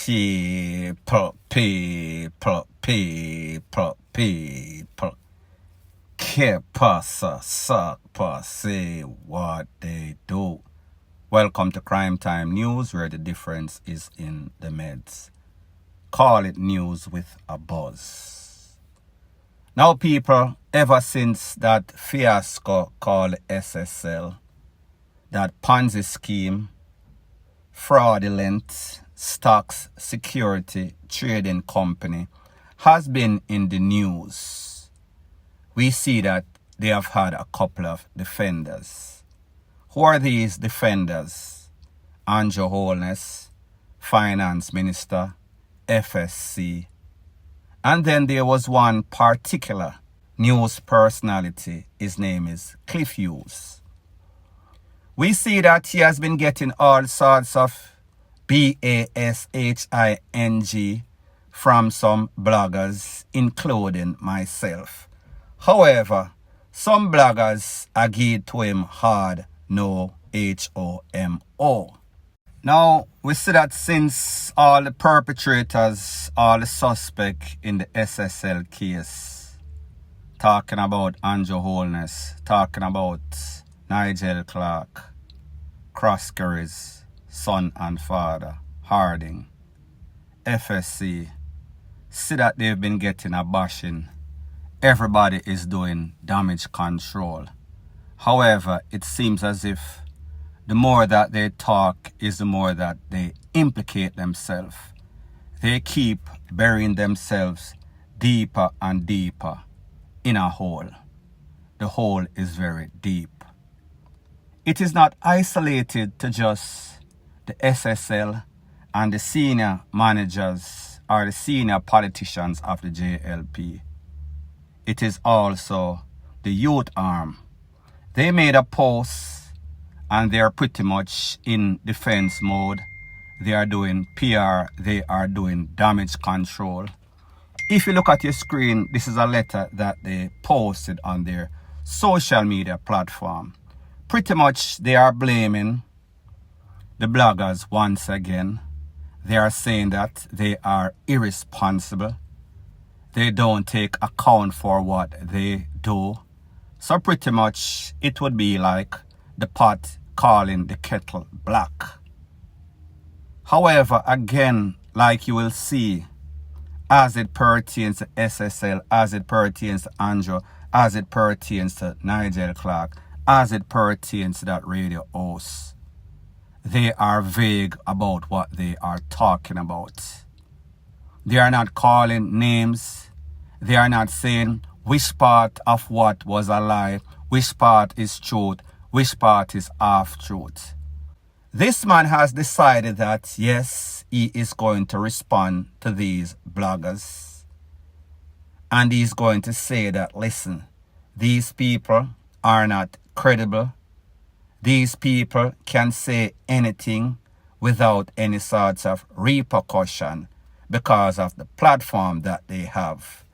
People. Que pasa, suck, say what they do. Welcome to Crime Time News, where the difference is in the meds. Call it news with a buzz. Now, people, ever since that fiasco called SSL, that Ponzi scheme, fraudulent stocks security trading company has been in the news, we see that they have had a couple of defenders. Who are these defenders? Andrew Holness, Finance Minister, FSC. And then there was one particular news personality. His name is Cliff Hughes. We see that he has been getting all sorts of BASHING from some bloggers, including myself. However, some bloggers agreed to him hard, no HOMO. Now, we see that since all the perpetrators, all the suspects in the SSL case, talking about Andrew Holness, talking about Nigel Clark, Croskery's son and father, Harding, FSC, see that they've been getting a bashing. Everybody is doing damage control. However, it seems as if the more that they talk is the more that they implicate themselves. They keep burying themselves deeper and deeper in a hole. The hole is very deep. It is not isolated to just the SSL and the senior managers or the senior politicians of the JLP. It is also the youth arm. They made a post and they are pretty much in defense mode. They are doing PR. They are doing damage control. If you look at your screen, this is a letter that they posted on their social media platform. Pretty much they are blaming the bloggers once again. They are saying that they are irresponsible. They don't take account for what they do. So pretty much it would be like the pot calling the kettle black. However, again, like you will see, as it pertains to SSL, as it pertains to Andrew, as it pertains to Nigel Clark, as it pertains to that radio host, they are vague about what they are talking about. They are not calling names. They are not saying which part of what was a lie, which part is truth, which part is half-truth. This man has decided that, yes, he is going to respond to these bloggers. And he's going to say that, listen, these people are not credible. These people can say anything without any sorts of repercussion because of the platform that they have.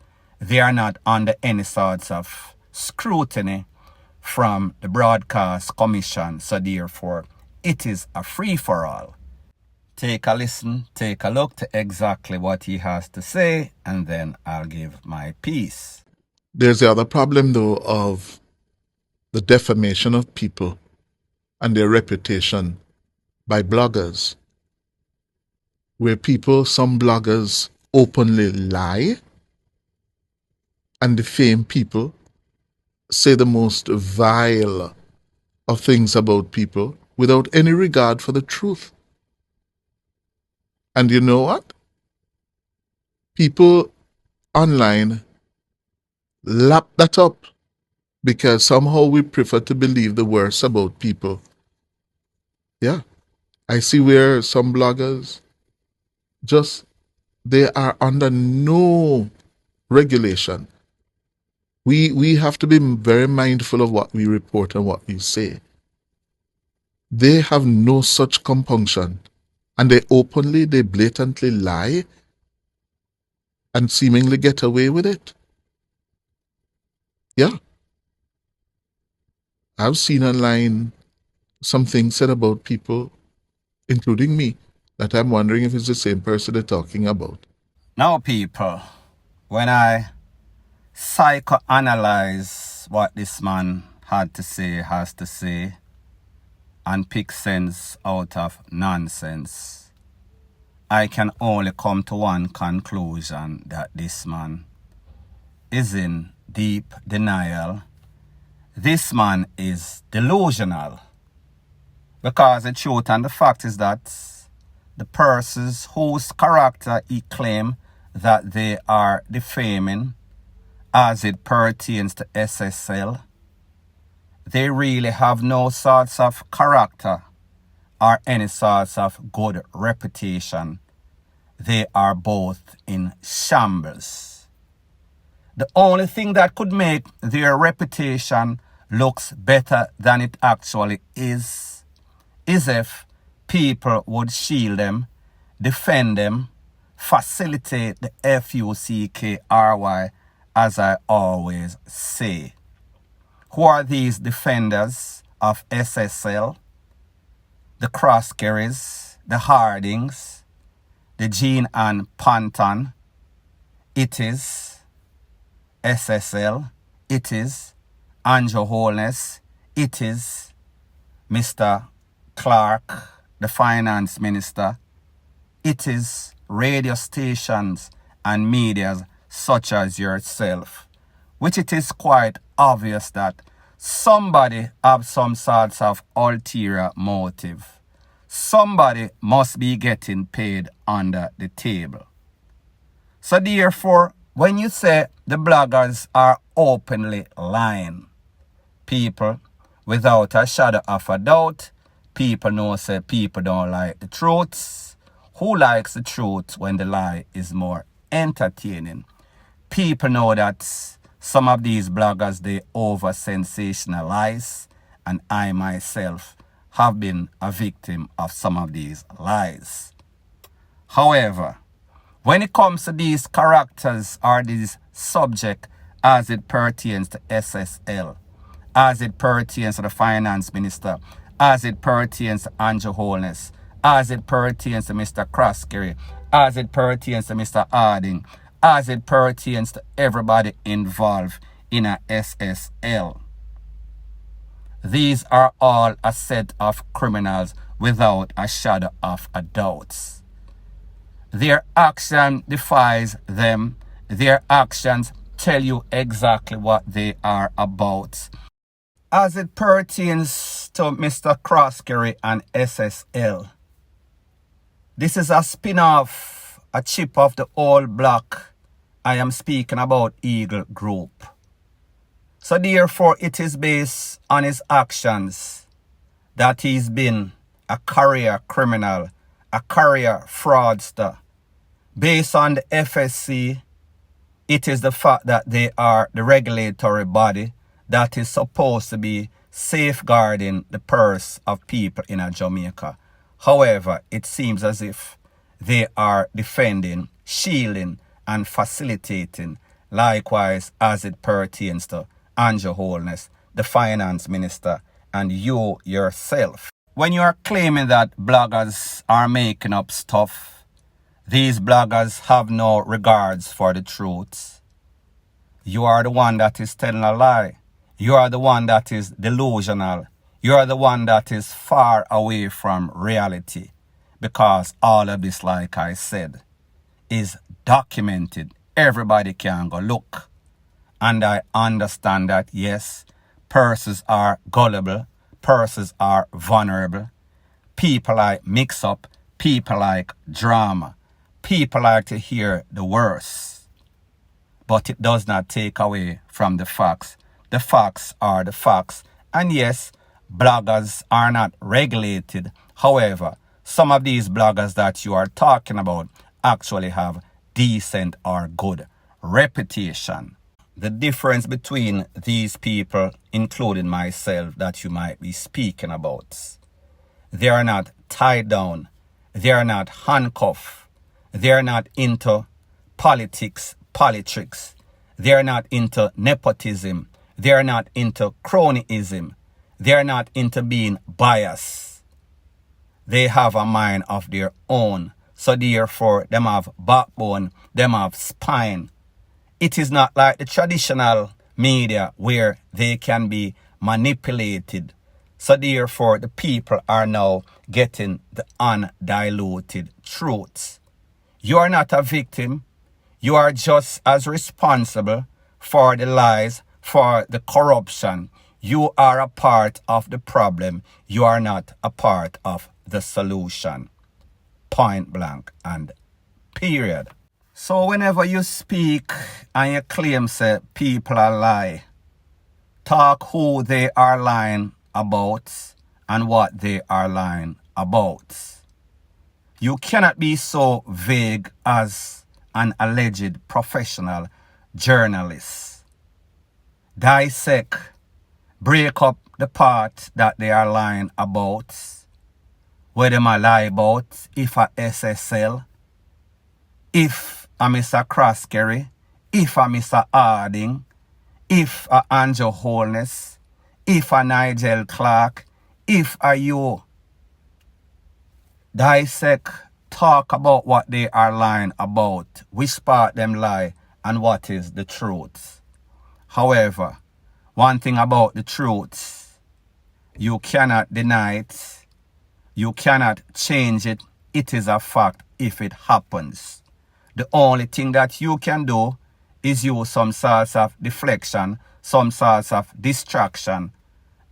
They are not under any sorts of scrutiny from the Broadcast Commission, so therefore it is a free-for-all. Take a listen, take a look to exactly what he has to say, and then I'll give my piece. There's the other problem, though, of the defamation of people and their reputation by bloggers, where some bloggers openly lie and defame people, say the most vile of things about people without any regard for the truth. And you know what? People online lap that up because somehow we prefer to believe the worst about people. Yeah, I see where some bloggers they are under no regulation. We have to be very mindful of what we report and what we say. They have no such compunction, and they blatantly lie and seemingly get away with it. Yeah. I've seen online some things said about people, including me, that I'm wondering if it's the same person they're talking about. Now, people, when I psychoanalyze what this man has to say, and pick sense out of nonsense, I can only come to one conclusion, that this man is in deep denial. This man is delusional. Because the truth and the fact is that the persons whose character he claims that they are defaming as it pertains to SSL, they really have no sorts of character or any sorts of good reputation. They are both in shambles. The only thing that could make their reputation looks better than it actually is if people would shield them, defend them, facilitate the FUCKRY, as I always say. Who are these defenders of SSL? The Crosscarries, the Hardings, the Jean and Panton. It is SSL. It is Andrew Holness. It is Mr. Clark, the finance minister. It is radio stations and media such as yourself, which it is quite obvious that somebody have some sorts of ulterior motive. Somebody must be getting paid under the table. So therefore, when you say the bloggers are openly lying, people, without a shadow of a doubt, people know say people don't like the truth. Who likes the truth when the lie is more entertaining? People know that some of these bloggers, they over sensationalize, and I myself have been a victim of some of these lies. However, when it comes to these characters or these subject as it pertains to SSL, as it pertains to the finance minister, as it pertains to Andrew Holness, as it pertains to Mr. Crosscarry, as it pertains to Mr. Harding, as it pertains to everybody involved in a SSL. These are all a set of criminals without a shadow of a doubt. Their action defies them. Their actions tell you exactly what they are about. As it pertains to Mr. Crosscarry and SSL, this is a spin-off, a chip of the old block. I am speaking about Eagle Group. So therefore, it is based on his actions that he's been a career criminal, a career fraudster. Based on the FSC, it is the fact that they are the regulatory body that is supposed to be safeguarding the purse of people in Jamaica. However, it seems as if they are defending, shielding, and facilitating, likewise as it pertains to Andrew Holness, the finance minister, and you yourself. When you are claiming that bloggers are making up stuff, these bloggers have no regards for the truth. You are the one that is telling a lie. You are the one that is delusional. You are the one that is far away from reality. Because all of this, like I said, is documented. Everybody can go look. And I understand that, yes, persons are gullible. Persons are vulnerable. People like mix up. People like drama. People like to hear the worst. But it does not take away from the facts. The facts are the facts. And yes, bloggers are not regulated. However, some of these bloggers that you are talking about actually have decent or good reputation. The difference between these people, including myself, that you might be speaking about, they are not tied down. They are not handcuffed. They are not into politics, politics. They are not into nepotism. They are not into cronyism. They are not into being biased. they have a mind of their own. So therefore, them have backbone, them have spine. It is not like the traditional media where they can be manipulated. So therefore, the people are now getting the undiluted truths. You are not a victim. You are just as responsible for the lies, for the corruption. You are a part of the problem. You are not a part of the solution. Point blank and period. So whenever you speak and you claim say people are lie, talk who they are lying about and what they are lying about. You cannot be so vague as an alleged professional journalist. Dissect, break up the part that they are lying about, where they might lie about, if a SSL, if a Mr. Crosscarry, if a Mr. Harding, if a Angel Holness, if a Nigel Clark, if a you. Dissect, talk about what they are lying about, which part them lie, and what is the truth. However, one thing about the truth, you cannot deny it, you cannot change it, it is a fact if it happens. The only thing that you can do is use some sorts of deflection, some sorts of distraction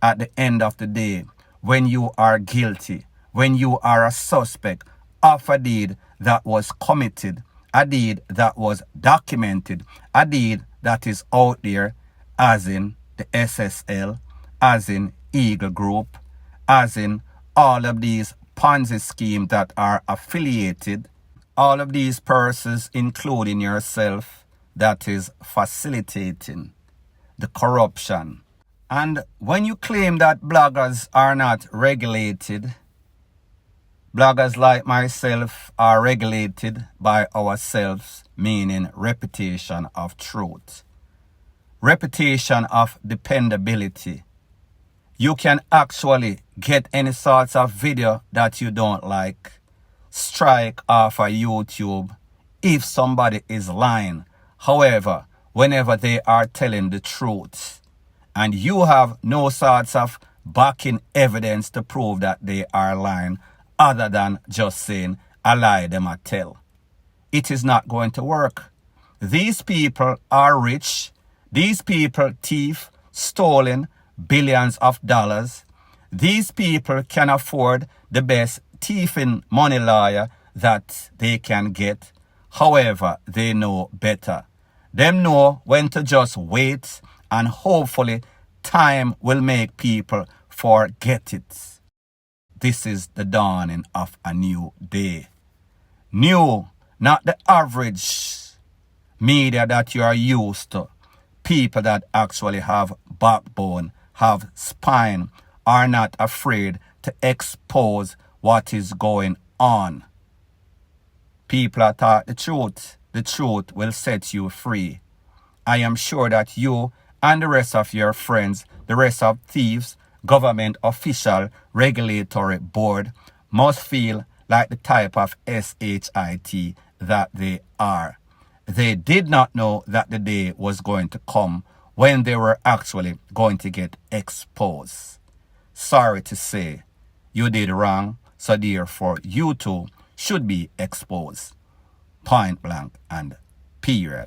at the end of the day when you are guilty, when you are a suspect of a deed that was committed, a deed that was documented, a deed that is out there, as in the SSL, as in Eagle Group, as in all of these Ponzi schemes that are affiliated, all of these persons, including yourself, that is facilitating the corruption. And when you claim that bloggers are not regulated, bloggers like myself are regulated by ourselves, meaning reputation of truth, reputation of dependability. You can actually get any sorts of video that you don't like, strike off of YouTube if somebody is lying. However, whenever they are telling the truth, and you have no sorts of backing evidence to prove that they are lying, other than just saying, a lie them a tell, it is not going to work. These people are rich. These people thief, stolen billions of dollars. These people can afford the best thieving money lawyer that they can get. However, they know better. Them know when to just wait, and hopefully time will make people forget it. This is the dawning of a new day. New, not the average media that you are used to. People that actually have backbone, have spine, are not afraid to expose what is going on. People are taught the truth. The truth will set you free. I am sure that you and the rest of your friends, the rest of thieves, government official, regulatory board, must feel like the type of SHIT that they are. They did not know that the day was going to come when they were actually going to get exposed. Sorry to say, you did wrong, so therefore you too should be exposed. Point blank and period.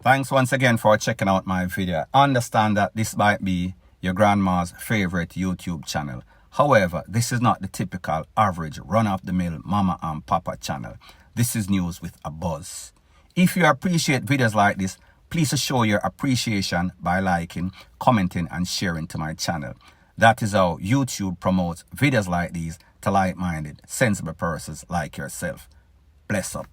Thanks once again for checking out my video. I understand that this might be your grandma's favorite YouTube channel. However, this is not the typical average run-of-the-mill mama and papa channel. This is news with a buzz. If you appreciate videos like this, please show your appreciation by liking, commenting, and sharing to my channel. That is how YouTube promotes videos like these to like-minded, sensible persons like yourself. Bless up.